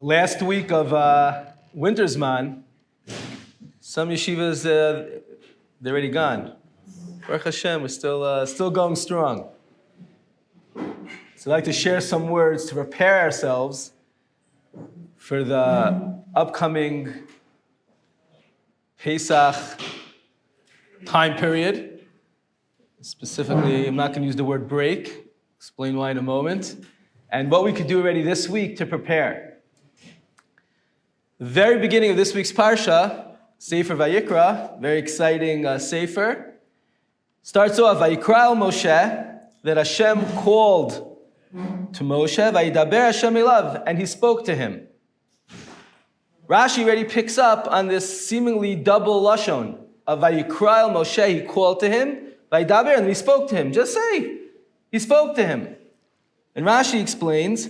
Last week of winter zman, some yeshivas, they're already gone. Baruch Hashem, we're still going strong. So I'd like to share some words to prepare ourselves for the upcoming Pesach time period. Specifically, I'm not going to use the word break, explain why in a moment, and what we could do already this week to prepare. The very beginning of this week's Parsha, Sefer Vayikra, very exciting Sefer, starts off, Vayikra al Moshe, that Hashem called to Moshe, Vayidaber Hashem elav, and he spoke to him. Rashi already picks up on this seemingly double lashon of Vayikra al Moshe, he called to him, Vayidaber, and he spoke to him. Just say, he spoke to him. And Rashi explains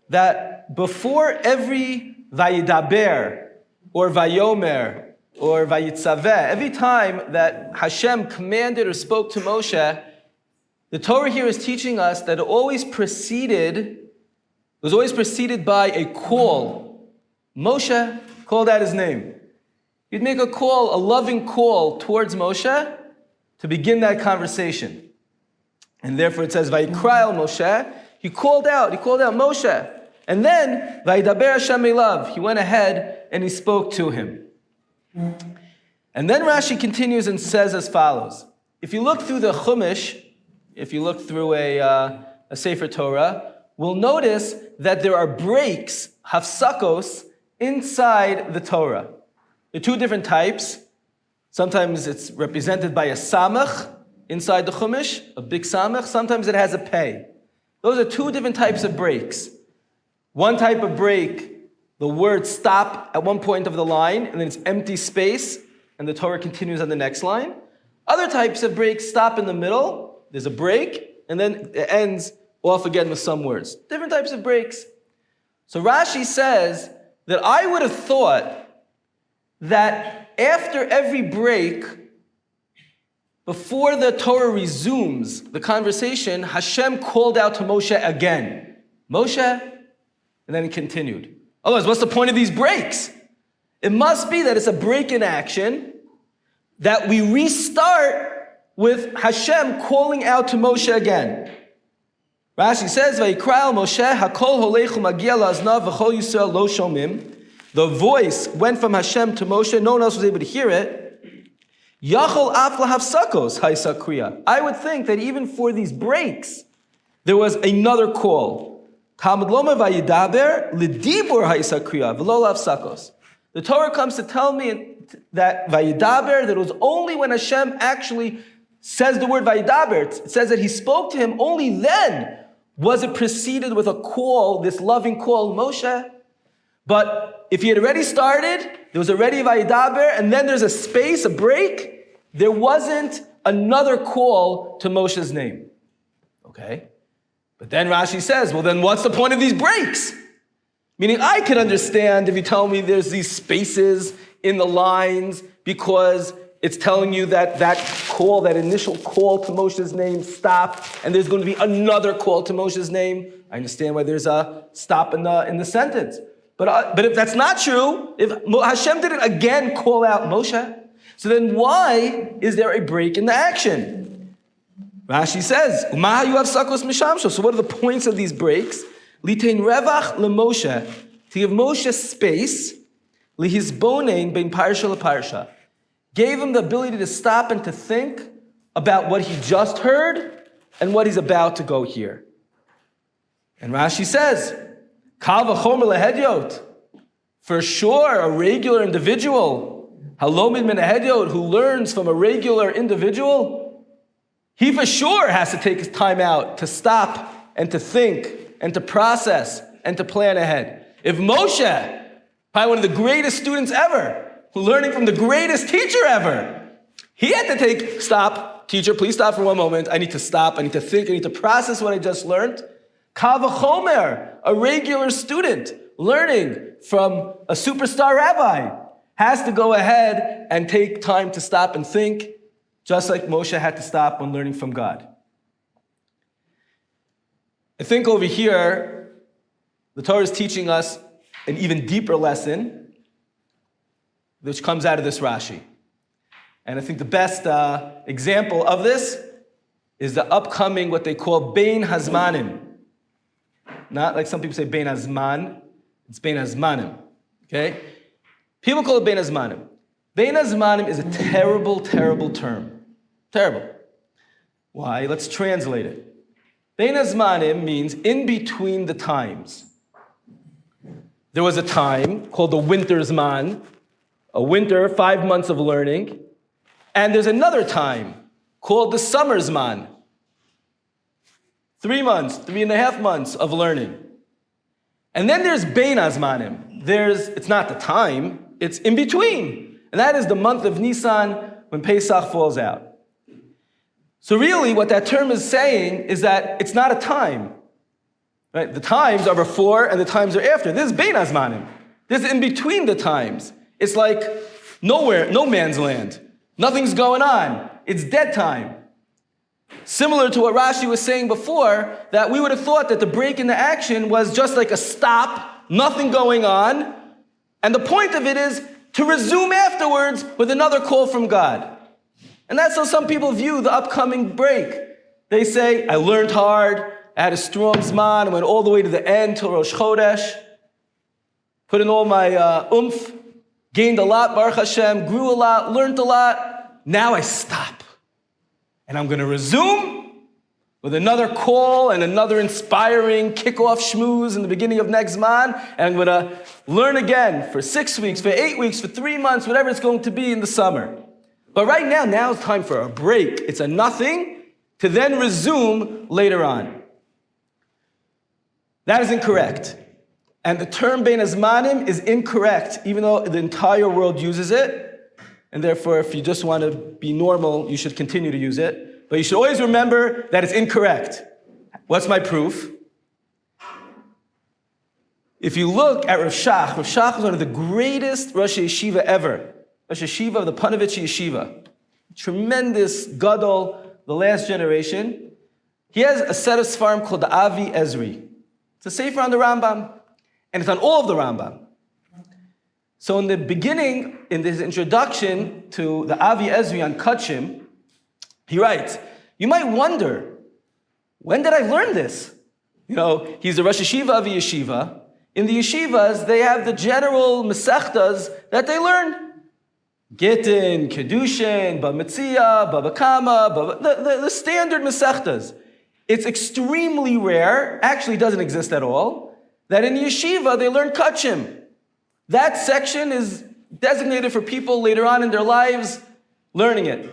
that before every Vayidaber, or Vayomer, or Vayitzaveh, every time that Hashem commanded or spoke to Moshe, the Torah here is teaching us that it was always preceded by a call. Moshe called out his name. He'd make a call, a loving call towards Moshe to begin that conversation. And therefore it says, Vayikra el Moshe, he called out Moshe. And then, Vayidaber Hashem elav, he went ahead and he spoke to him. And then Rashi continues and says as follows. If you look through the Chumash, if you look through a Sefer Torah, we'll notice that there are breaks, hafsakos, inside the Torah. There are two different types. Sometimes it's represented by a samach inside the Chumash, a big samach. Sometimes it has a pei. Those are two different types of breaks. One type of break, the word stop at one point of the line, and then it's empty space, and the Torah continues on the next line. Other types of breaks stop in the middle, there's a break, and then it ends off again with some words. Different types of breaks. So Rashi says that I would have thought that after every break, before the Torah resumes the conversation, Hashem called out to Moshe again. Moshe, and then he continued. Otherwise, what's the point of these breaks? It must be that it's a break in action, that we restart with Hashem calling out to Moshe again. Rashi says, Vayikra el Moshe, hakol holechu magia la'aznav v'chol Yisrael lo shomim. The voice went from Hashem to Moshe, no one else was able to hear it. Yachol af lahafsakos haisa kriya. I would think that even for these breaks, there was another call. The Torah comes to tell me that Vayidaber, that it was only when Hashem actually says the word Vayidaber, it says that he spoke to him, only then was it preceded with a call, this loving call, Moshe. But if he had already started, there was already Vayidaber, and then there's a space, a break, there wasn't another call to Moshe's name. Okay? But then Rashi says, well, then what's the point of these breaks? Meaning I could understand if you tell me there's these spaces in the lines because it's telling you that call, that initial call to Moshe's name stopped, and there's going to be another call to Moshe's name. I understand why there's a stop in the sentence. But if that's not true, if Hashem didn't again call out Moshe, so then why is there a break in the action? Rashi says, so what are the points of these breaks? Litein revach leMoshe, to give Moshe space, lihizbonein bein parsha leparsha, gave him the ability to stop and to think about what he just heard and what he's about to go hear. And Rashi says, kal v'chomer lehedyot, for sure a regular individual, halomid min hedyot, who learns from a regular individual, he for sure has to take his time out to stop and to think and to process and to plan ahead. If Moshe, probably one of the greatest students ever, learning from the greatest teacher ever, he had to stop, teacher, please stop for one moment. I need to stop, I need to think, I need to process what I just learned. Kal v'chomer, a regular student learning from a superstar rabbi, has to go ahead and take time to stop and think, just like Moshe had to stop when learning from God. I think over here, the Torah is teaching us an even deeper lesson which comes out of this Rashi. And I think the best example of this is the upcoming, what they call BEIN HAZMANIM. Not like some people say BEIN HAZMAN, it's BEIN HAZMANIM, okay? People call it BEIN HAZMANIM. BEIN HAZMANIM is a terrible, terrible term. Terrible. Why? Let's translate it. BEIN HAZMANIM means in between the times. There was a time called the winter zman, a winter, 5 months of learning, and there's another time called the summer zman, 3 months, 3.5 months of learning. And then there's BEIN HAZMANIM. It's not the time, it's in between. And that is the month of Nisan when Pesach falls out. So really what that term is saying is that it's not a time. Right? The times are before and the times are after. This is BEIN HAZMANIM. This is in between the times. It's like nowhere, no man's land. Nothing's going on. It's dead time. Similar to what Rashi was saying before, that we would have thought that the break in the action was just like a stop, nothing going on, and the point of it is to resume afterwards with another call from God. And that's how some people view the upcoming break. They say, I learned hard, I had a strong zman, I went all the way to the end till Rosh Chodesh, put in all my oomph, gained a lot, Baruch Hashem, grew a lot, learned a lot. Now I stop. And I'm going to resume with another call and another inspiring kickoff shmooze in the beginning of next zman. And I'm going to learn again for 6 weeks, for 8 weeks, for 3 months, whatever it's going to be in the summer. But right now it's time for a break. It's a nothing to then resume later on. That is incorrect. And the term BEIN HAZMANIM is incorrect, even though the entire world uses it. And therefore, if you just want to be normal, you should continue to use it. But you should always remember that it's incorrect. What's my proof? If you look at Rav Shach is one of the greatest Rosh Yeshiva ever. Rosh Yeshiva of the Panovich Yeshiva. Tremendous gadol, the last generation. He has a set of Sfarim called the Avi Ezri. It's a sefer on the Rambam. And it's on all of the Rambam. So in the beginning, in this introduction to the Avi Ezri on Kachim, he writes, you might wonder, when did I learn this? You know, he's a Rosh Yeshiva of a Yeshiva. In the Yeshivas, they have the general Masechtas that they learn. Gittin, Kedushin, Bamitzia, Babakama, the standard Masechtas. It's extremely rare, actually doesn't exist at all, that in Yeshiva they learn Kachim. That section is designated for people later on in their lives learning it.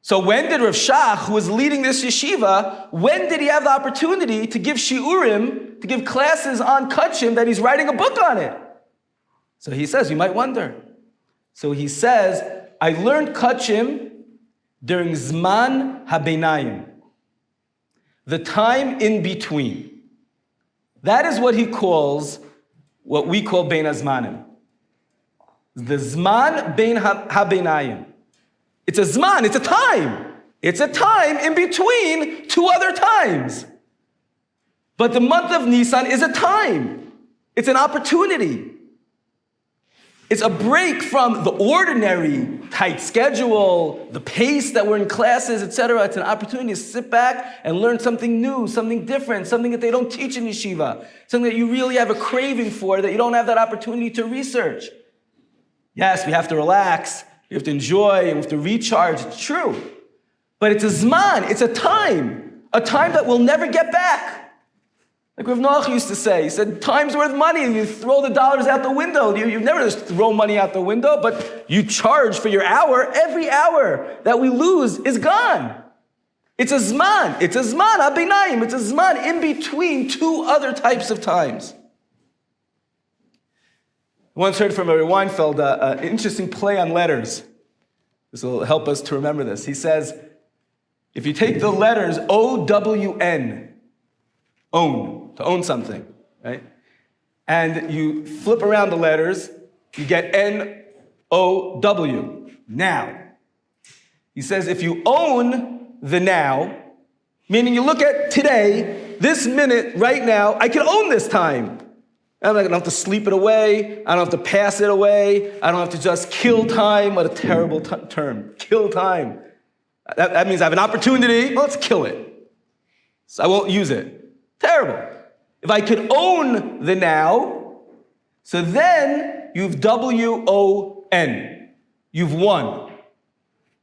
So when did Rav Shach, who was leading this yeshiva, when did he have the opportunity to give shiurim, to give classes on Kachim, that he's writing a book on it? So he says, you might wonder. So he says, I learned Kachim during zman habenaim, the time in between. That is what he calls, what we call BEIN HAZMANIM. The zman BEIN habenaim. It's a zman, it's a time. It's a time in between two other times. But the month of Nisan is a time. It's an opportunity. It's a break from the ordinary tight schedule, the pace that we're in classes, etc. It's an opportunity to sit back and learn something new, something different, something that they don't teach in yeshiva, something that you really have a craving for, that you don't have that opportunity to research. Yes, we have to relax, we have to enjoy, and we have to recharge. It's true. But it's a zman, it's a time that we'll never get back. Like Rav Noach used to say, he said, time's worth money. You throw the dollars out the window. You never just throw money out the window, but you charge for your hour. Every hour that we lose is gone. It's a zman. It's a zman, habenaim. It's a zman in between two other types of times. I once heard from Rabbi Weinfeld an interesting play on letters. This will help us to remember this. He says, if you take the letters O-W-N, own, to own something, right? And you flip around the letters, you get N-O-W, now. He says if you own the now, meaning you look at today, this minute, right now, I can own this time. I'm not gonna have to sleep it away. I don't have to pass it away. I don't have to just kill time. What a terrible term, kill time. That means I have an opportunity, well, let's kill it. So I won't use it. Terrible. If I could own the now, so then you've W-O-N. You've won.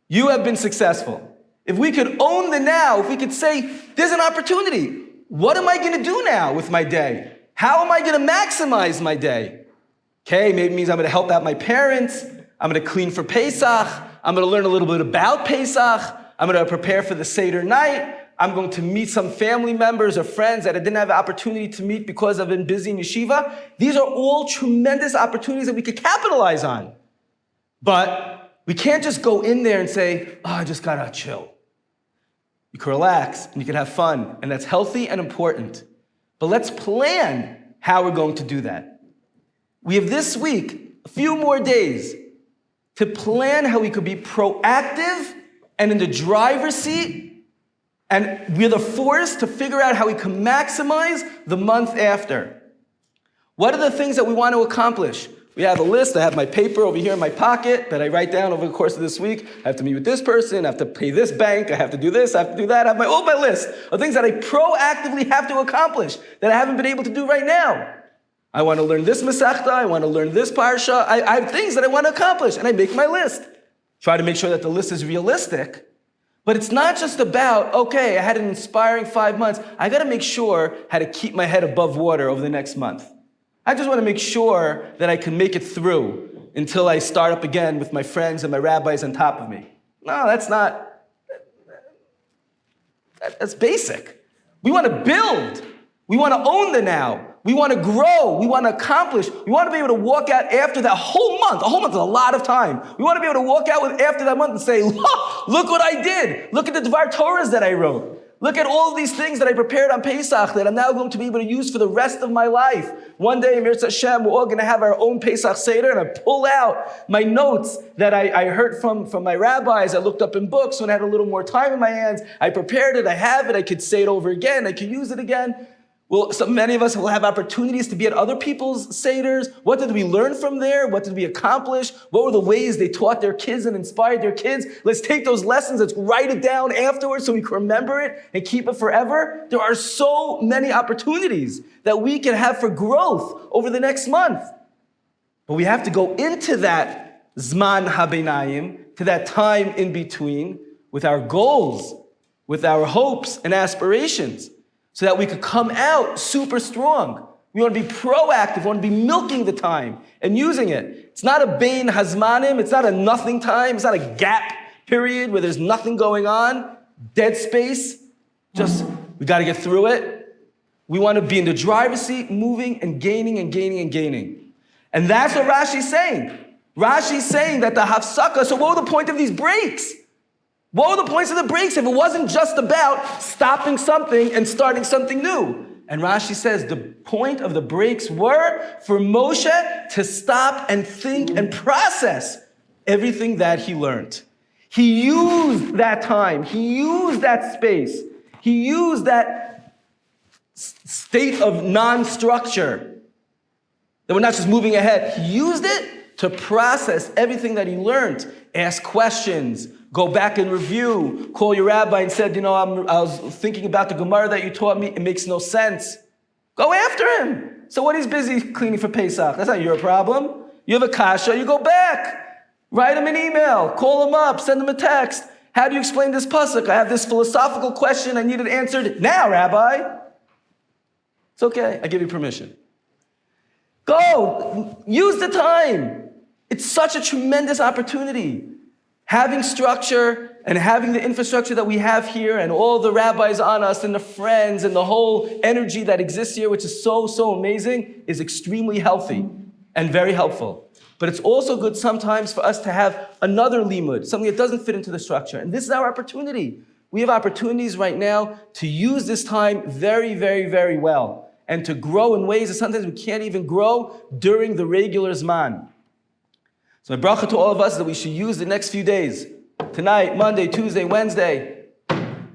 You have been successful. If we could own the now, if we could say, there's an opportunity. What am I gonna do now with my day? How am I gonna maximize my day? Okay, maybe it means I'm gonna help out my parents. I'm gonna clean for Pesach. I'm gonna learn a little bit about Pesach. I'm gonna prepare for the Seder night. I'm going to meet some family members or friends that I didn't have the opportunity to meet because I've been busy in Yeshiva. These are all tremendous opportunities that we could capitalize on. But we can't just go in there and say, oh, I just gotta chill. You can relax and you can have fun, and that's healthy and important. But let's plan how we're going to do that. We have this week, a few more days, to plan how we could be proactive and in the driver's seat, and we're the force to figure out how we can maximize the month after. What are the things that we want to accomplish? We have a list. I have my paper over here in my pocket that I write down over the course of this week. I have to meet with this person. I have to pay this bank. I have to do this. I have to do that. I have my list of things that I proactively have to accomplish that I haven't been able to do right now. I want to learn this Masechta. I want to learn this Parsha. I have things that I want to accomplish, and I make my list. Try to make sure that the list is realistic. But it's not just about, okay, I had an inspiring 5 months. I got to make sure how to keep my head above water over the next month. I just want to make sure that I can make it through until I start up again with my friends and my rabbis on top of me. No, that's not. That's basic. We want to build. We want to own the now. We want to grow. We want to accomplish. We want to be able to walk out after that whole month. A whole month is a lot of time. We want to be able to walk out after that month and say, look what I did. Look at the Dvar Torahs that I wrote. Look at all of these things that I prepared on Pesach that I'm now going to be able to use for the rest of my life. One day, Mirz Hashem, we're all going to have our own Pesach Seder, and I pull out my notes that I heard from my rabbis. I looked up in books when I had a little more time in my hands. I prepared it. I have it. I could say it over again. I could use it again. Well, so many of us will have opportunities to be at other people's Seders. What did we learn from there? What did we accomplish? What were the ways they taught their kids and inspired their kids? Let's take those lessons, let's write it down afterwards so we can remember it and keep it forever. There are so many opportunities that we can have for growth over the next month. But we have to go into that zman habenaim, to that time in between, with our goals, with our hopes and aspirations, so that we could come out super strong. We want to be proactive. We want to be milking the time and using it. It's not a BEIN HAZMANIM. It's not a nothing time. It's not a gap period where there's nothing going on. Dead space. Just, we got to get through it. We want to be in the driver's seat, moving and gaining and gaining and gaining. And that's what Rashi's saying. Rashi's saying that the hafsaka, so what were the point of these breaks? What were the points of the breaks if it wasn't just about stopping something and starting something new? And Rashi says the point of the breaks were for Moshe to stop and think and process everything that he learned. He used that time. He used that space. He used that state of non-structure, that we're not just moving ahead. He used it to process everything that he learned, ask questions, go back and review, call your rabbi and said, I was thinking about the Gemara that you taught me, it makes no sense. Go after him. So what, he's busy cleaning for Pesach. That's not your problem. You have a kasha, you go back. Write him an email, call him up, send him a text. How do you explain this pasuk? I have this philosophical question, I need it answered now, Rabbi. It's okay, I give you permission. Go, use the time. It's such a tremendous opportunity. Having structure and having the infrastructure that we have here and all the rabbis on us and the friends and the whole energy that exists here, which is so, so amazing, is extremely healthy and very helpful. But it's also good sometimes for us to have another limud, something that doesn't fit into the structure. And this is our opportunity. We have opportunities right now to use this time very, very, very well and to grow in ways that sometimes we can't even grow during the regular zman. So my bracha to all of us is that we should use the next few days, tonight, Monday, Tuesday, Wednesday,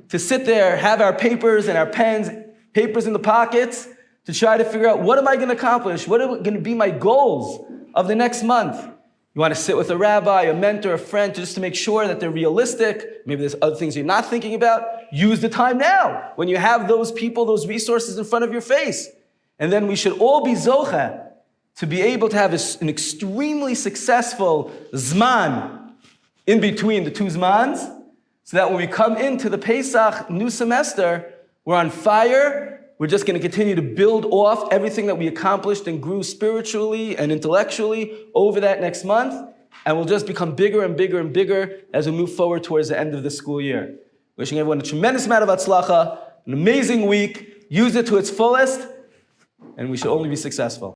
to sit there, have our papers and our pens, papers in the pockets, to try to figure out what am I going to accomplish? What are going to be my goals of the next month? You want to sit with a rabbi, a mentor, a friend, just to make sure that they're realistic. Maybe there's other things you're not thinking about. Use the time now when you have those people, those resources in front of your face. And then we should all be zocheh to be able to have an extremely successful zman in between the two zmans, so that when we come into the Pesach new semester, we're on fire. We're just going to continue to build off everything that we accomplished and grew spiritually and intellectually over that next month, and we'll just become bigger and bigger and bigger as we move forward towards the end of the school year. Wishing everyone a tremendous amount of atzlacha, an amazing week. Use it to its fullest, and we should only be successful.